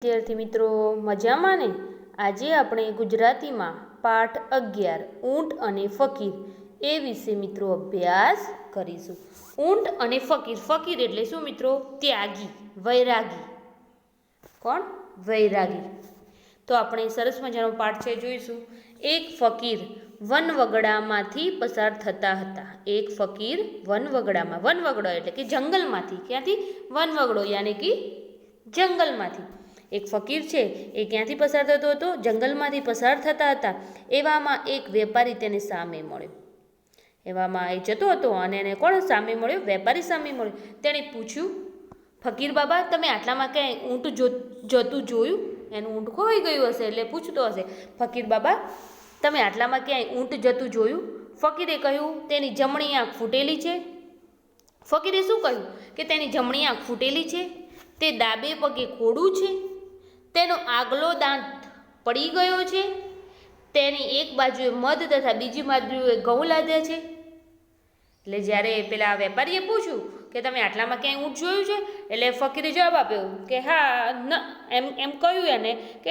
વિદ્યાર્થી મિત્રો મજામાં ને? આજે આપણે ગુજરાતીમાં પાઠ 11 ઊંટ અને ફકીર એ વિશે મિત્રો અભ્યાસ કરીશું. ઊંટ અને ફકીર. ફકીર એટલે શું મિત્રો? ત્યાગી, વૈરાગી. કોણ? વૈરાગી. તો આપણે સરસ મજાનો પાઠ છે, જોઈશું. એક ફકીર વનવગડામાંથી પસાર થતા હતા. એક ફકીર વનવગડામાં. વનવગડો એટલે કે જંગલમાંથી. ક્યાંથી? વનવગડો યાની કે જંગલમાંથી. એક ફકીર છે એ ક્યાંથી પસાર થતો હતો? જંગલમાંથી પસાર થતા હતા. એવામાં એક વેપારી તેને સામે મળ્યો. એવામાં એ જતો હતો અને એને કોણ સામે મળ્યો? વેપારી સામે મળ્યો. તેણે પૂછ્યું, ફકીર બાબા, તમે આટલામાં ક્યાંય ઊંટ જતું જોયું? એનું ઊંટ ખોવાઈ ગયું હશે એટલે પૂછતો હશે, ફકીર બાબા, તમે આટલામાં ક્યાંય ઊંટ જતું જોયું? ફકીરે કહ્યું, તેની જમણી આંખ ફૂટેલી છે. ફકીરે શું કહ્યું? કે તેની જમણી આંખ ફૂટેલી છે, તે ડાબે પગે ખોડું છે, તેનો આગલો દાંત પડી ગયો છે, તેની એક બાજુએ મધ તથા બીજી બાજુએ ઘઉં લાદ્યા છે. એટલે જ્યારે પેલા વેપારીએ પૂછ્યું કે તમે આટલામાં ક્યાંય ઊંટ જોયું છે? એટલે ફકીરે જવાબ આપ્યો કે હા ન એમ કહ્યું એને કે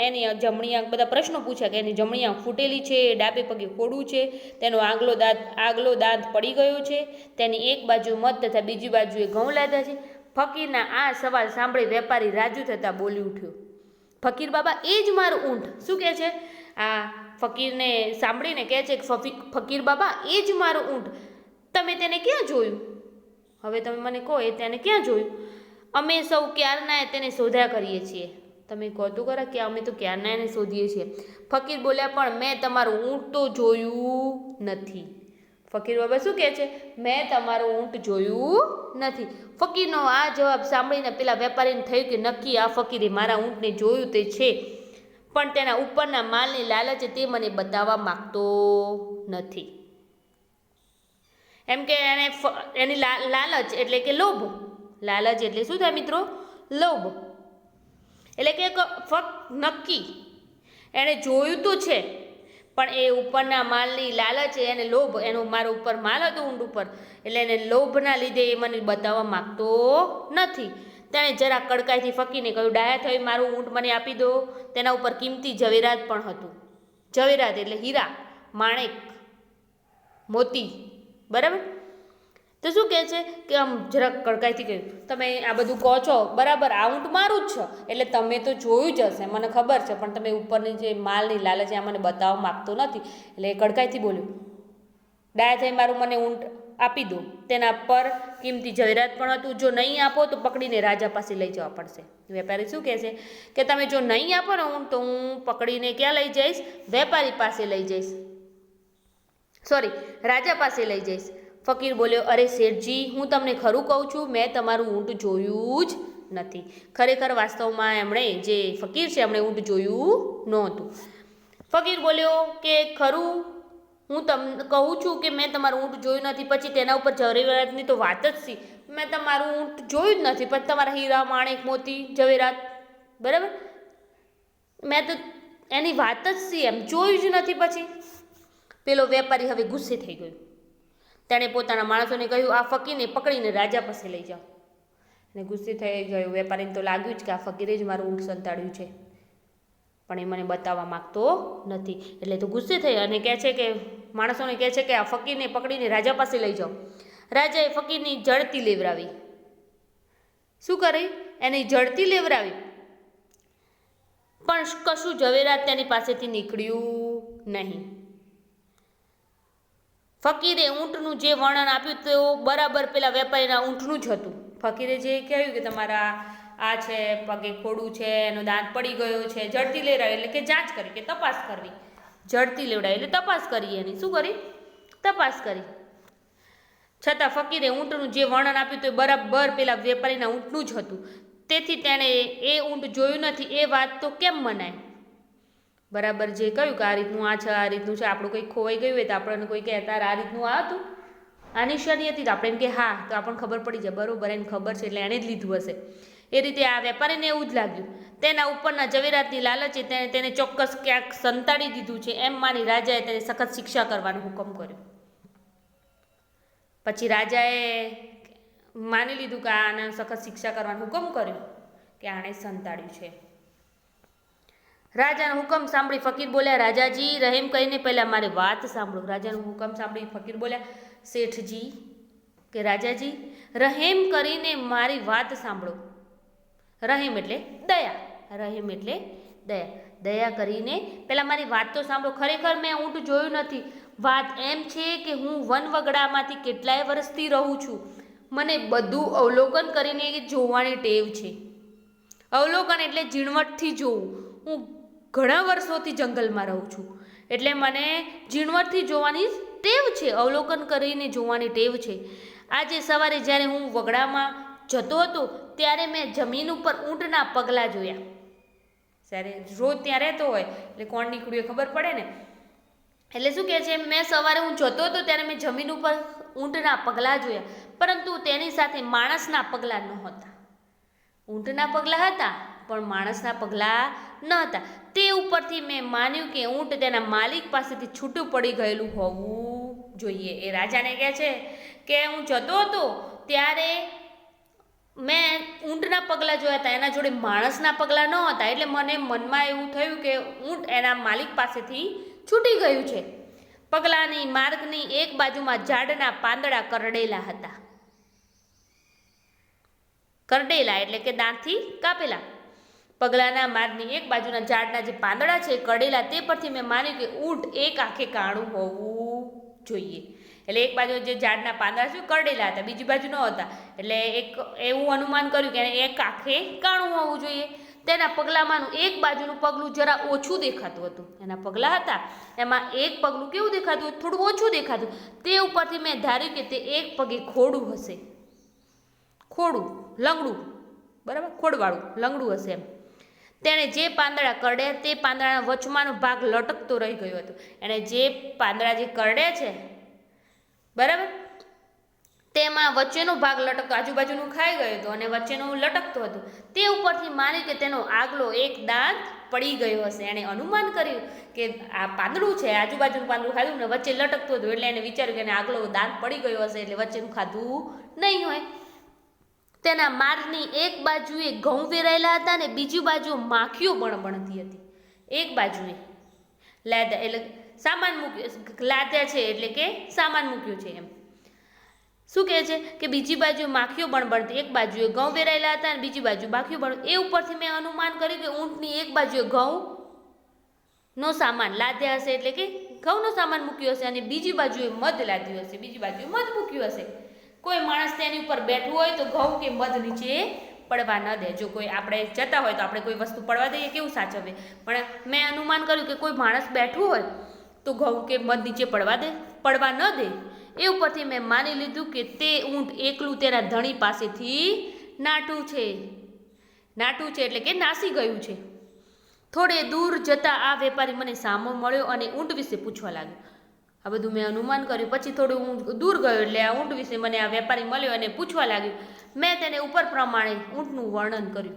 એની જમણી આંખ, બધા પ્રશ્નો પૂછ્યા કે એની જમણી આંખ ફૂટેલી છે, ડાબે પગે ખોડું છે, તેનો આગલો દાંત પડી ગયો છે, તેની એક બાજુ મધ તથા બીજી બાજુએ ઘઉં લાદ્યા છે. ફકીરના આ સવાલ સાંભળી વેપારી રાજુ થતાં બોલી ઉઠ્યો, ફકીર બાબા, એ જ મારું ઊંટ. શું કહે છે? આ ફકીરને સાંભળીને કહે છે કે ફકીર બાબા, એ જ મારું ઊંટ. તમે તેને ક્યાં જોયું? હવે તમે મને કહો, એ તેને ક્યાં જોયું? અમે સૌ ક્યારના તેને શોધ્યા કરીએ છીએ. તમે કહો તો ખરા કે અમે તો ક્યારના એને શોધીએ છીએ. ફકીર બોલ્યા, પણ મેં તમારું ઊંટ તો જોયું નથી. ફકીર બાબા શું કહે છે? મેં તમારું ઊંટ જોયું નથી. ફકીરનો આ જવાબ સાંભળીને પેલા વેપારીને થયું કે નક્કી આ ફકીરે મારા ઊંટને જોયું તે છે, પણ તેના ઉપરના માલની લાલચે તે મને બતાવવા માગતો નથી. એમ કે એની લાલચ એટલે કે લોભ. લાલચ એટલે શું થાય મિત્રો? લોભ. એટલે કે નક્કી એણે જોયું તો છે, પણ એ ઉપરના માલની લાલચ, એને લોભ, એનો મારા ઉપર માલ હતો ઊંટ ઉપર, એટલે એને લોભના લીધે એ મને બતાવવા માગતો નથી. તેણે જરા કડકાઈથી ફકીરને કહ્યું, ડાયા થઈ મારું ઊંટ મને આપી દો. તેના ઉપર કિંમતી ઝવેરાત પણ હતું. ઝવેરાત એટલે હીરા, માણેક, મોતી. બરાબર? તો શું કહે છે કે આમ જરાક કડકાઈથી કહ્યું, તમે આ બધું કહો છો બરાબર, આ ઊંટ મારું જ છે, એટલે તમે તો જોયું જ હશે, મને ખબર છે, પણ તમે ઉપરની જે માલની લાલચ આ મને બતાવવા માગતો નથી. એટલે એ કડકાઈથી બોલ્યું, ડાયા થઈ મારું મને ઊંટ આપી દો. તેના પર કિંમતી ઝવેરાત પણ હતું. જો નહીં આપો તો પકડીને રાજા પાસે લઈ જવા પડશે. વેપારી શું કહે છે કે તમે જો નહીં આપો ને ઊંટ, તો હું પકડીને ક્યાં લઈ જઈશ? વેપારી પાસે લઈ જઈશ, રાજા પાસે લઈ જઈશ. ફકીર બોલ્યો, અરે શેઠજી, હું તમને ખરું કહું છું, મેં તમારું ઊંટ જોયું જ નથી. ખરેખર વાસ્તવમાં એમણે, જે ફકીર છે, એમણે ઊંટ જોયું નહોતું. ફકીર બોલ્યો કે ખરું, હું તમને કહું છું કે મેં તમારું ઊંટ જોયું નથી, પછી તેના ઉપર ઝવેરાતની તો વાત જ સી. મેં તમારું ઊંટ જોયું જ નથી, પછી તમારા હીરા, માણેક, મોતી, ઝવેરાત, બરાબર, મેં તો એની વાત જ સી, એમ જોયું જ નથી. પછી પેલો વેપારી હવે ગુસ્સે થઈ ગયો. તેણે પોતાના માણસોને કહ્યું, આ ફકીરને પકડીને રાજા પાસે લઈ જાઓ. અને ગુસ્સે થઈ ગયો. વેપારીને તો લાગ્યું જ કે આ ફકીરે જ મારું ઊંટ સંતાડ્યું છે, પણ એ મને બતાવવા માગતો નથી. એટલે તો ગુસ્સે થઈ અને કહે છે કે માણસોને કહે છે કે આ ફકીરને પકડીને રાજા પાસે લઈ જાઓ. રાજાએ ફકીરની જડતી લેવરાવી. શું કરી? એની જડતી લેવરાવી, પણ કશું ઝવેરાત તેની પાસેથી નીકળ્યું નહીં. ફકીરે ઊંટનું જે વર્ણન આપ્યું તે બરાબર પેલા વેપારીના ઊંટનું જ હતું. ફકીરે જે કહ્યું કે તમારા આ છે, પગે ખોડું છે, એનો દાંત પડી ગયો છે, જડતી લેવડાવી એટલે કે જાંચ કરી, કે તપાસ કરવી. જડતી લેવડાવી એટલે તપાસ કરી. એની શું કરી? તપાસ કરી. છતાં ફકીરે ઊંટનું જે વર્ણન આપ્યું તે બરાબર પેલા વેપારીના ઊંટનું જ હતું. તેથી તેણે એ ઊંટ જોયું નથી એ વાત તો કેમ મનાય? બરાબર જે કહ્યું કે આ રીતનું આ છે, આ રીતનું છે, આપણું કંઈક ખોવાઈ ગયું હોય તો આપણને કોઈ કહે તાર આ રીતનું આ હતું, આ નિશાની હતી, તો આપણે એમ કે હા, તો આપણને ખબર પડી જાય, બરાબર, એને ખબર છે એટલે એણે જ લીધું હશે. એ રીતે આ વેપારીને એવું જ લાગ્યું. તેના ઉપરના ઝવેરાતની લાલચે તેને ચોક્કસ ક્યાંક સંતાડી દીધું છે એમ માની રાજાએ તેને સખત શિક્ષા કરવાનો હુકમ કર્યો. પછી રાજાએ માની લીધું કે આને સખત શિક્ષા કરવાનો હુકમ કર્યો કે આણે સંતાડ્યું છે. રાજાનો હુકમ સાંભળી ફકીર બોલ્યા, રાજાજી રહેમ કરીને પહેલાં મારી વાત સાંભળો. રાજાનો હુકમ સાંભળી ફકીર બોલ્યા, શેઠજી કે રાજાજી રહેમ કરીને મારી વાત સાંભળો. રહેમ એટલે દયા, રહેમ એટલે દયા. દયા કરીને પહેલાં મારી વાત તો સાંભળો. ખરેખર મેં ઊંટ જોયું નથી. વાત એમ છે કે હું વનવગડામાંથી કેટલાય વર્ષથી રહું છું. મને બધું અવલોકન કરીને જોવાની ટેવ છે. અવલોકન એટલે ઝીણવટથી જોવું. હું ઘણા વર્ષોથી જંગલમાં રહું છું એટલે મને ઝીણવટથી જોવાની ટેવ છે, અવલોકન કરીને જોવાની ટેવ છે. આજે સવારે જ્યારે હું વગડામાં જતો હતો ત્યારે મેં જમીન ઉપર ઊંટના પગલાં જોયા. જ્યારે રોજ ત્યાં રહેતો હોય એટલે કોણ નીકળ્યું એ ખબર પડે ને. એટલે શું કહે છે, મેં સવારે હું જતો હતો ત્યારે મેં જમીન ઉપર ઊંટના પગલાં જોયા, પરંતુ તેની સાથે માણસના પગલાં નહોતા. ઊંટના પગલાં હતા પણ માણસના પગલાં ન હતા. તે ઉપરથી મેં માન્યું કે ઊંટ તેના માલિક પાસેથી છૂટું પડી ગયેલું હોવું જોઈએ. એ રાજાને કહે છે કે હું જતો હતો ત્યારે મેં ઊંટના પગલાં જોયા હતા, એના જોડે માણસના પગલાં ન હતા. એટલે મને મનમાં એવું થયું કે ઊંટ એના માલિક પાસેથી છૂટી ગયું છે. પગલાંની માર્ગની એક બાજુમાં ઝાડના પાંદડા કરડેલા હતા. કરડેલા એટલે કે દાંતથી કાપેલા. પગલાના માર્ગની એક બાજુના ઝાડના જે પાંદડા છે કરડેલા, તે પરથી મેં માન્યું કે ઊંટ એક આંખે કાણું હોવું જોઈએ. એટલે એક બાજુ જે ઝાડના પાંદડા છે કરડેલા હતા, બીજી બાજુ ન હતા. એટલે એક એવું અનુમાન કર્યું કે એક આંખે કાણું હોવું જોઈએ. તેના પગલામાંનું એક બાજુનું પગલું જરા ઓછું દેખાતું હતું. એના પગલાં હતા એમાં એક પગલું કેવું દેખાતું હતું, થોડું ઓછું દેખાતું. તે ઉપરથી મેં ધાર્યું કે તે એક પગે ખોડું હશે. ખોડું, લંગડું, બરાબર, ખોડવાળું લંગડું હશે એમ. તેણે જે પાંદડા કરડ્યા તે પાંદડાના વચમાંનો ભાગ લટકતો રહી ગયો હતો. એણે જે પાંદડા જે કરડ્યા છે બરાબર, તેમાં વચ્ચેનો ભાગ લટકતો, આજુબાજુનું ખાઈ ગયો હતો અને વચ્ચેનું લટકતો હતો. તે ઉપરથી માન્યું કે તેનો આગલો એક દાંત પડી ગયો હશે. એણે અનુમાન કર્યું કે આ પાંદડું છે, આજુબાજુનું પાંદડું ખાધું ને વચ્ચે લટકતું હતું, એટલે એને વિચાર્યું કે એને આગલો દાંત પડી ગયો હશે એટલે વચ્ચેનું ખાધું નહીં હોય. તેના માર્ગની એક બાજુએ ઘઉં વેરાયેલા હતા ને બીજી બાજુ માખીઓ બણબણતી હતી. એક બાજુએ લાદા એટલે સામાન મૂક્યો, લાદ્યા છે એટલે કે સામાન મૂક્યું છે એમ. શું કહે છે કે બીજી બાજુ માખીઓ બણબણતી, એક બાજુએ ઘઉં વેરાયેલા હતા અને બીજી બાજુ માખીઓ બણ. એ ઉપરથી મેં અનુમાન કર્યું કે ઊંટની એક બાજુએ ઘઉંનો સામાન લાદ્યા હશે એટલે કે ઘઉંનો સામાન મૂક્યો હશે અને બીજી બાજુએ મધ લાદ્યું હશે, બીજી બાજુએ મધ મૂક્યું હશે. કોઈ માણસ તેની ઉપર બેઠું હોય તો ઘઉં કે મધ નીચે પડવા ન દે. જો કોઈ આપણે જતા હોય તો આપણે કોઈ વસ્તુ પડવા દઈએ, કેવું સાચવે. પણ મેં અનુમાન કર્યું કે કોઈ માણસ બેઠું હોય તો ઘઉં કે મધ નીચે પડવા ન દે. એ ઉપરથી મેં માની લીધું કે તે ઊંટ એકલું તેના ધણી પાસેથી નાટું છે. નાટું છે એટલે કે નાસી ગયું છે. થોડે દૂર જતાં આ વેપારી મને સામો મળ્યો અને ઊંટ વિશે પૂછવા લાગ્યો. આ બધું મેં અનુમાન કર્યું. પછી થોડું હું દૂર ગયો એટલે આ ઊંટ વિશે મને આ વેપારી મળ્યો અને પૂછવા લાગ્યો. મેં તેને ઉપર પ્રમાણે ઊંટનું વર્ણન કર્યું.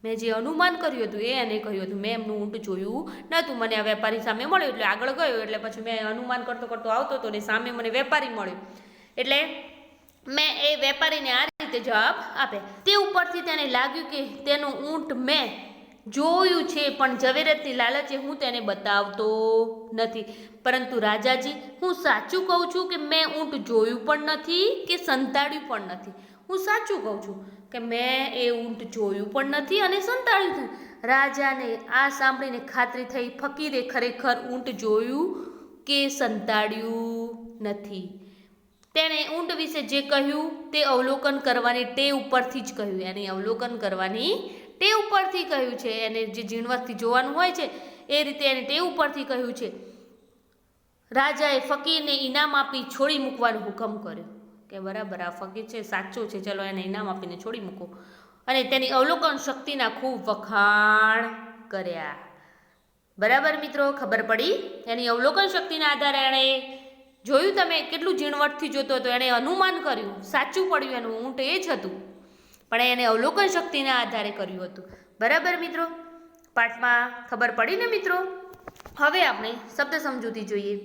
મેં જે અનુમાન કર્યું હતું એ એને કહ્યું હતું. મેં એમનું ઊંટ જોયું નહોતું. મને આ વેપારી સામે મળ્યો એટલે આગળ ગયો. એટલે પછી મેં અનુમાન કરતો કરતો આવતો હતો ને સામે મને વેપારી મળ્યો. એટલે મેં એ વેપારીને આ રીતે જવાબ આપે. તે ઉપરથી તેને લાગ્યું કે તેનું ઊંટ મેં જોયું છે પણ ઝવેરતની લાલચે હું તેને બતાવતો નથી. પરંતુ રાજાજી, હું સાચું કહું છું કે મેં ઊંટ જોયું પણ નથી કે સંતાડ્યું પણ નથી. હું સાચું કહું છું કે મેં એ ઊંટ જોયું પણ નથી અને સંતાડ્યું નથી. રાજાને આ સાંભળીને ખાતરી થઈ ફકીરે ખરેખર ઊંટ જોયું કે સંતાડ્યું નથી. તેણે ઊંટ વિશે જે કહ્યું તે અવલોકન કરવાની ટેવ ઉપરથી જ કહ્યું. એને અવલોકન કરવાની ટેવ ઉપરથી કહ્યું છે. એને જે ઝીણવટથી જોવાનું હોય છે એ રીતે એને ટેવ ઉપરથી કહ્યું છે. રાજાએ ફકીરને ઇનામ આપી છોડી મૂકવાનો હુકમ કર્યો કે બરાબર આ ફકીર છે સાચો છે, ચલો એને ઇનામ આપીને છોડી મૂકો. અને તેની અવલોકન શક્તિના ખૂબ વખાણ કર્યા. બરાબર મિત્રો, ખબર પડી? એની અવલોકન શક્તિના આધારે એણે જોયું. તમે કેટલું ઝીણવટથી જોતો હતો, એણે અનુમાન કર્યું, સાચું પડ્યું, એનું ઊંટ એ જ હતું પણ એને અવલોકન શક્તિના આધારે કર્યું હતું. બરાબર મિત્રો, પાઠમાં ખબર પડી ને મિત્રો? હવે આપણે શબ્દ સમજૂતી જોઈએ.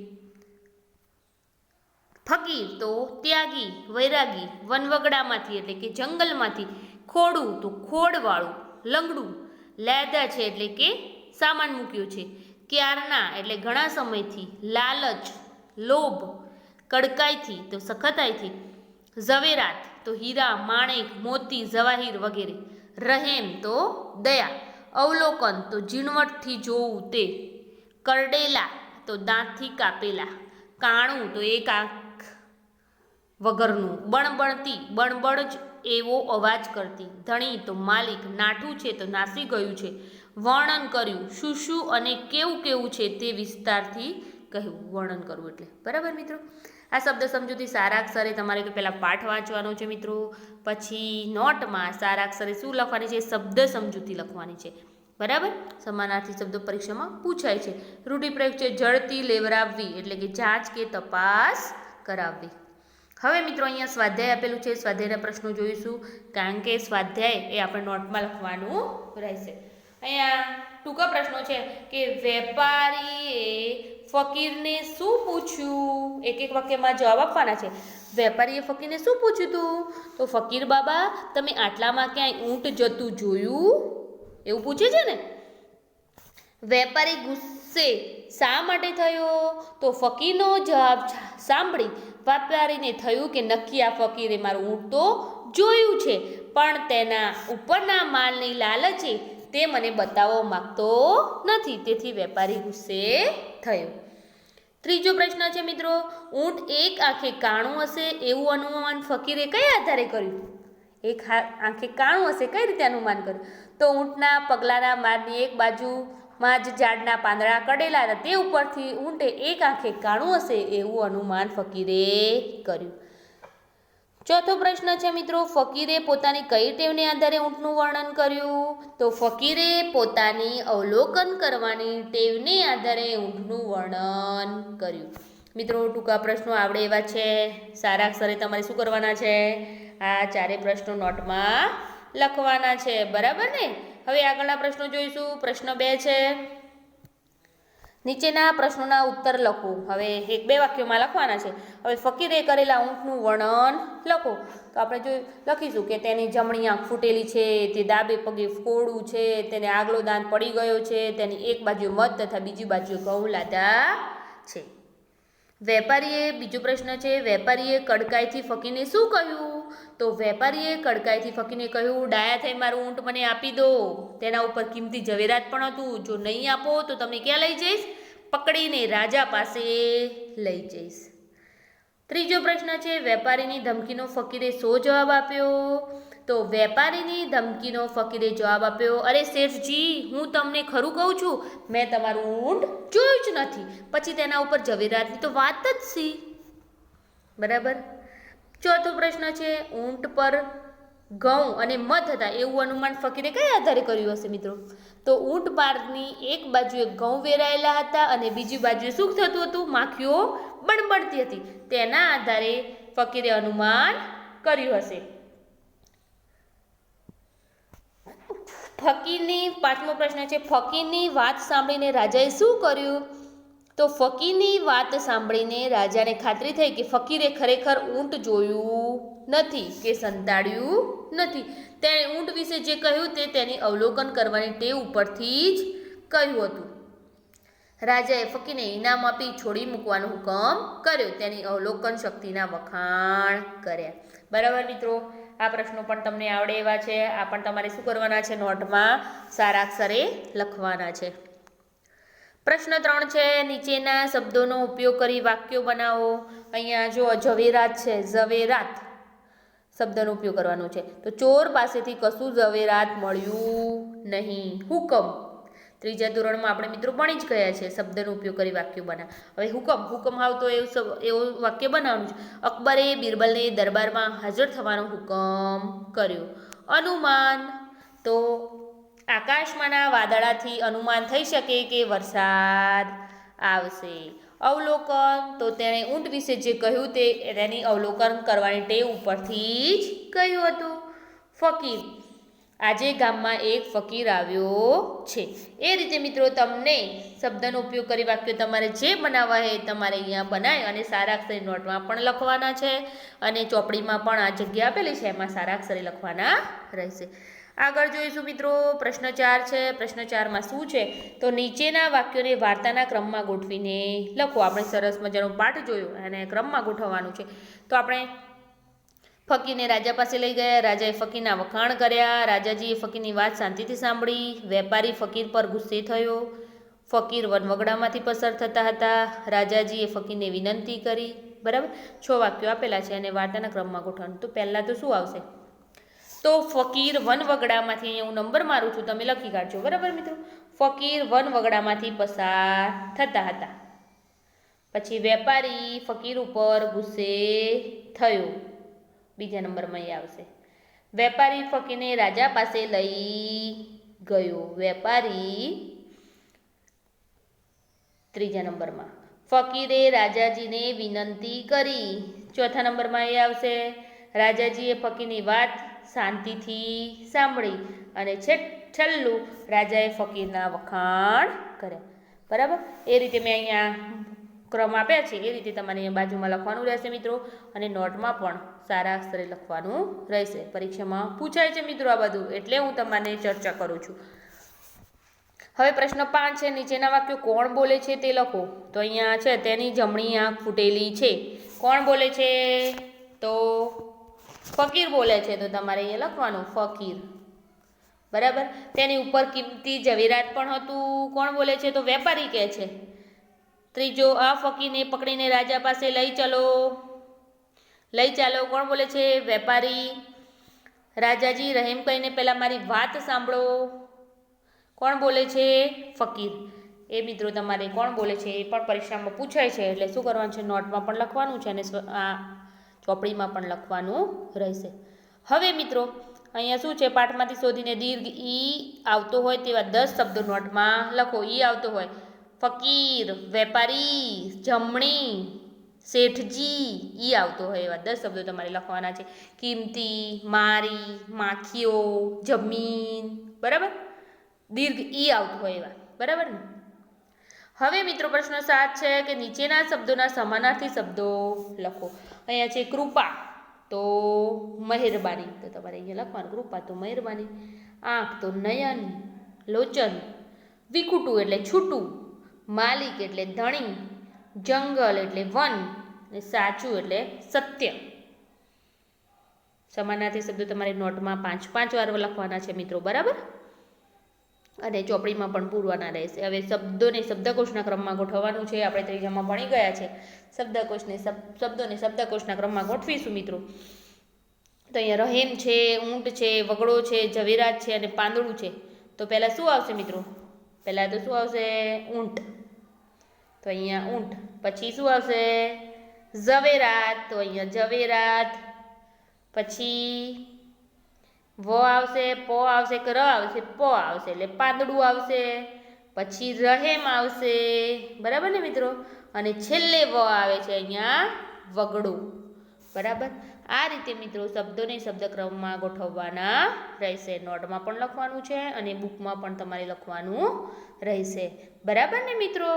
ફકીર તો ત્યાગી, વૈરાગી, વનવગડામાંથી એટલે કે જંગલમાંથી. ખોડું તો ખોડવાળું, લંગડું. લાદા છે એટલે કે સામાન મૂક્યો છે. ક્યારના એટલે ઘણા સમયથી, લાલચ લોભ, કડકાઈથી તો સખતાઈથી, ઝવેરાત તો હીરા માણેક મોતી જવાહીર વગેરે, રહેમ તો દયા, અવલોકન તો ઝીણવટથી જોવું તે, કરડેલા તો દાંતથી કાપેલા, કાણું તો એક આંખ વગરનું, બણબણતી બણબણ જ એવો અવાજ કરતી, ધણી તો માલિક, નાઠું છે તો નાસી ગયું છે, વર્ણન કર્યું શું શું અને કેવું કેવું છે તે વિસ્તારથી કહ્યું. વર્ણન કરવું એટલે બરાબર મિત્રો. આ શબ્દ સમજૂતી સારા અક્ષરે તમારે તો પહેલાં પાઠ વાંચવાનો છે મિત્રો, પછી નોટમાં સારા અક્ષરે શું લખવાની છે, શબ્દ સમજૂતી લખવાની છે બરાબર. સમાનાર્થી શબ્દો પરીક્ષામાં પૂછાય છે. રૂઢિપ્રયોગ છે જડતી લેવરાવવી એટલે કે જાંચ કે તપાસ કરાવવી. હવે મિત્રો અહીંયા સ્વાધ્યાય આપેલું છે, સ્વાધ્યાયના પ્રશ્નો જોઈશું, કારણ કે સ્વાધ્યાય એ આપણે નોટમાં લખવાનું રહેશે. અહીંયા ટૂંકા પ્રશ્નો છે કે વેપારીએ ફકીરને શું પૂછ્યું, એક એક વાક્યમાં જવાબ આપવાના છે. વેપારીએ ફકીરને શું પૂછ્યું હતું, તો ફકીર બાબા તમે આટલામાં ક્યાંય ઊંટ જતું જોયું, એવું પૂછે છે ને. વેપારી ગુસ્સે શા માટે થયો, તો ફકીરનો જવાબ સાંભળી વેપારીને થયું કે નક્કી આ ફકીરે મારું ઊંટ તો જોયું છે, પણ તેના ઉપરના માલની લાલચે તે મને બતાવવા માગતો નથી, તેથી વેપારી ગુસ્સે થયો. ત્રીજો પ્રશ્ન છે મિત્રો, ઊંટ એક આંખે કાણું હશે એવું અનુમાન ફકીરે કયા આધારે કર્યું. એક આંખે કાણું હશે કઈ રીતે અનુમાન કર્યું, તો ઊંટના પગલાના મારની એક બાજુમાં જ ઝાડના પાંદડા કડેલા હતા, તે ઉપરથી ઊંટે એક આંખે કાણું હશે એવું અનુમાન ફકીરે કર્યું. ચોથો પ્રશ્ન છે મિત્રો, ફકીરે પોતાની કઈ ટેવને આધારે ઊંટનું વર્ણન કર્યું, તો ફકીરે પોતાની અવલોકન કરવાની ટેવને આધારે ઊંટનું વર્ણન કર્યું. મિત્રો ટૂંકા પ્રશ્નો આવડે એવા છે, સારા અક્ષરે તમારે શું કરવાના છે, આ ચારે પ્રશ્નો નોટમાં લખવાના છે બરાબર ને. હવે આગળના પ્રશ્નો જોઈશું. પ્રશ્ન 2 છે, નીચેના પ્રશ્નોના ઉત્તર લખો. હવે 1-2 વાક્યોમાં લખવાના છે. હવે ફકીરે કરેલા ઊંટનું વર્ણન લખો. તો આપણે લખીશું કે તેની જમણી આંખ ફૂટેલી છે, તે ડાબે પગે ફોડું છે, તેને આગલો દાંત પડી ગયો છે, તેની એક બાજુ મધ તથા બીજી બાજુ ઘઉં લાદા છે. વેપારીએ, બીજો પ્રશ્ન છે, વેપારીએ કડકાઈથી ફકીરને શું કહ્યું, તો વેપારીએ કડકાઈથી ફકીરને કહ્યું ડાયા થઈ મારું ઊંટ મને આપી દો, તેના ઉપર કિંમતી ઝવેરાત પણ હતું, જો નહીં આપો તો તમને ક્યાં લઈ જઈશ, પકડીને રાજા પાસે લઈ જઈશ. ત્રીજો પ્રશ્ન છે, વેપારીની ધમકીનો ફકીરે શો જવાબ આપ્યો, તો વેપારીની ધમકીનો ફકીરે જવાબ આપ્યો અરે શેઠજી હું તમને ખરું કહું છું, મેં તમારું ઊંટ જોયું જ નથી, પછી તેના ઉપર ઝવેરાતની તો વાત જ સી બરાબર. ચોથો પ્રશ્ન છે, ઊંટ પર ઘઉં અને મધ હતા એવું અનુમાન ફકીરે કયા આધારે કર્યું હશે મિત્રો, તો ઊંટ પારની એક બાજુએ ઘઉં વેરાયેલા હતા અને બીજી બાજુએ શું થતું હતું, માખીઓ બણબણતી હતી, તેના આધારે ફકીરે અનુમાન કર્યું હશે. ફકીરની, પાંચમો પ્રશ્ન છે, ફકીરની વાત સાંભળીને રાજાએ શું કર્યું, તો ફકીરની વાત સાંભળીને રાજાને ખાતરી થઈ કે ફકીરે ખરેખર ઊંટ જોયું નથી કે સંતાડ્યું નથી, તેણે ઊંટ વિશે જે કહ્યું તે તેની અવલોકન કરવાની ટેવ ઉપરથી જ કહ્યું હતું. રાજાએ ફકીરને ઇનામ આપી છોડી મૂકવાનો હુકમ કર્યો, તેની અવલોકન શક્તિના વખાણ કર્યા. બરાબર મિત્રો, આ પ્રશ્નો પણ તમને આવડે એવા છે, આ પણ તમારે શું કરવાના છે, નોટમાં સારા અક્ષરે લખવાના છે. પ્રશ્ન 3 છે, નીચેના શબ્દોનો ઉપયોગ કરી વાક્યો બનાવો. અહીંયા જો ઝવેરાત છે, ઝવેરાત શબ્દનો ઉપયોગ કરવાનો છે, તો ચોર પાસેથી કશું ઝવેરાત મળ્યું નહીં, હુકમ. ત્રીજા ધોરણમાં આપણે મિત્રો ભણી જ ગયા છે, શબ્દનો ઉપયોગ કરી વાક્યો બનાવ. હવે હુકમ આવતો એવું વાક્ય બનાવવાનું છે. અકબરે બિરબલને દરબારમાં હાજર થવાનો હુકમ કર્યો. અનુમાન, તો આકાશમાંના વાદળાથી અનુમાન થઈ શકે કે વરસાદ આવશે. અવલોકન, તો તેણે ઊંટ વિશે જે કહ્યું તે તેની અવલોકન કરવાની ટેવ ઉપરથી જ કહ્યું હતું. ફકીર, આજે ગામમાં એક ફકીર આવ્યો છે. એ રીતે મિત્રો તમને શબ્દનો ઉપયોગ કરી વાક્યો તમારે જે બનાવવા છે તમારે અહીંયા બનાવી અને સારા અક્ષરે નોટમાં પણ લખવાના છે, અને ચોપડીમાં પણ આ જગ્યા આપેલી છે એમાં સારા અક્ષરે લખવાના રહેશે. આગળ જોઈશું મિત્રો પ્રશ્ન 4 છે. પ્રશ્ન 4માં શું છે તો નીચેના વાક્યોને વાર્તાના ક્રમમાં ગોઠવીને લખો. આપણે સરસ મજાનો પાઠ જોયો અને ક્રમમાં ગોઠવવાનું છે. તો આપણે ફકીરને રાજા પાસે લઈ ગયા. રાજાએ ફકીરના વખાણ કર્યા. રાજાજીએ ફકીરની વાત શાંતિથી સાંભળી. વેપારી ફકીર પર ગુસ્સે થયો. ફકીર વનવગડામાંથી પસાર થતા હતા. રાજાજીએ ફકીરને વિનંતી કરી. બરાબર, 6 વાક્યો આપેલા છે અને વાર્તાના ક્રમમાં ગોઠવવાનું. તો પહેલાં તો શું આવશે તો ફકીર વનવગડામાંથી, અહીંયા હું નંબર મારું છું, તમે લખી કાઢજો. બરાબર મિત્રો, ફકીર વનવગડામાંથી પસાર થતા હતા. પછી વેપારી ફકીર ઉપર ગુસ્સે થયો. બીજા નંબરમાં એ આવશે. વેપારી ફકીરને રાજા પાસે લઈ ગયો. વેપારી ત્રીજા નંબરમાં. ફકીરે રાજાજીને વિનંતી કરી. ચોથા નંબરમાં એ આવશે. રાજાજીએ ફકીરની વાત શાંતિથી સાંભળી. અને છેલ્લું રાજાએ ફકીરના વખાણ કર્યા. બરાબર, એ રીતે મેં અહીંયા ક્રમ આપ્યા છે, એ રીતે તમારે અહીંયા બાજુમાં લખવાનું રહેશે મિત્રો. અને નોટમાં પણ સારા અક્ષરે લખવાનું રહેશે. પરીક્ષામાં પૂછાય છે મિત્રો આ બધું, એટલે હું તમને ચર્ચા કરું છું. હવે પ્રશ્ન 5 છે. નીચેના વાક્યો કોણ બોલે છે તે લખો. તો અહીંયા છે તેની જમણી આંખ ફૂટેલી છે. કોણ બોલે છે તો ફકીર બોલે છે. તો તમારે અહીંયા લખવાનું ફકીર. બરાબર, તેની ઉપર કિંમતી ઝવેરાત પણ હતું. કોણ બોલે છે તો વેપારી કહે છે. ત્રીજો, આ ફકીરને પકડીને રાજા પાસે લઈ ચાલો. કોણ બોલે છે વેપારી. રાજાજી રહેમ કરીને પહેલાં મારી વાત સાંભળો. કોણ બોલે છે ફકીર. એ મિત્રો તમારે કોણ બોલે છે એ પણ પરીક્ષામાં પૂછાય છે, એટલે શું કરવાનું છે નોટમાં પણ લખવાનું છે અને આ ચોપડીમાં પણ લખવાનું રહેશે. હવે મિત્રો અહીંયા શું છે, પાઠમાંથી શોધીને દીર્ઘ ઈ આવતો હોય તેવા 10 શબ્દો નોટમાં લખો. ઈ આવતો હોય ફકીર, વેપારી, જમણી, શેઠજી. ઈ આવતો હોય એવા 10 શબ્દો તમારે લખવાના છે. કિંમતી, મારી, માખીઓ, જમીન. બરાબર, દીર્ઘ ઈ આવતું હોય એવા. બરાબર ને. હવે મિત્રો પ્રશ્ન 7 છે કે નીચેના શબ્દોના સમાનાર્થી શબ્દો લખો. અહીંયા છે કૃપા તો મહેરબાની. તો તમારે અહીંયા લખવાનું કૃપા તો મહેરબાની. આંખ તો નયન, લોચન. વિખૂટું એટલે છૂટું. માલિક એટલે ધણી. જંગલ એટલે વન. અને સાચું એટલે સત્ય. સમાનાર્થી શબ્દો તમારે નોટમાં 5 વાર લખવાના છે મિત્રો. બરાબર, અને ચોપડીમાં પણ પૂરવાના રહેશે. હવે શબ્દોને શબ્દકોશના ક્રમમાં ગોઠવવાનું છે. આપણે ત્રીજામાં ભણી ગયા છે. શબ્દોને શબ્દકોશના ક્રમમાં ગોઠવીશું મિત્રો. તો અહીંયા રહેમ છે, ઊંટ છે, વગડો છે, ઝવેરાત છે અને પાંદડું છે. તો પહેલાં શું આવશે મિત્રો? પહેલાં તો શું આવશે? ઊંટ. તો અહીંયા ઊંટ. પછી શું આવશે? ઝવેરાત. તો અહીંયા ઝવેરાત. પછી વ આવશે, પ આવશે કે ર આવશે? પ આવશે એટલે પાંદડું આવશે. પછી રહેમ આવશે. બરાબર ને મિત્રો. અને છેલ્લે વ આવે છે અહીંયા વગડું. બરાબર, આ રીતે મિત્રો શબ્દોને શબ્દક્રમમાં ગોઠવવાના રહેશે. નોટમાં પણ લખવાનું છે અને બુકમાં પણ તમારે લખવાનું રહેશે. બરાબર ને મિત્રો.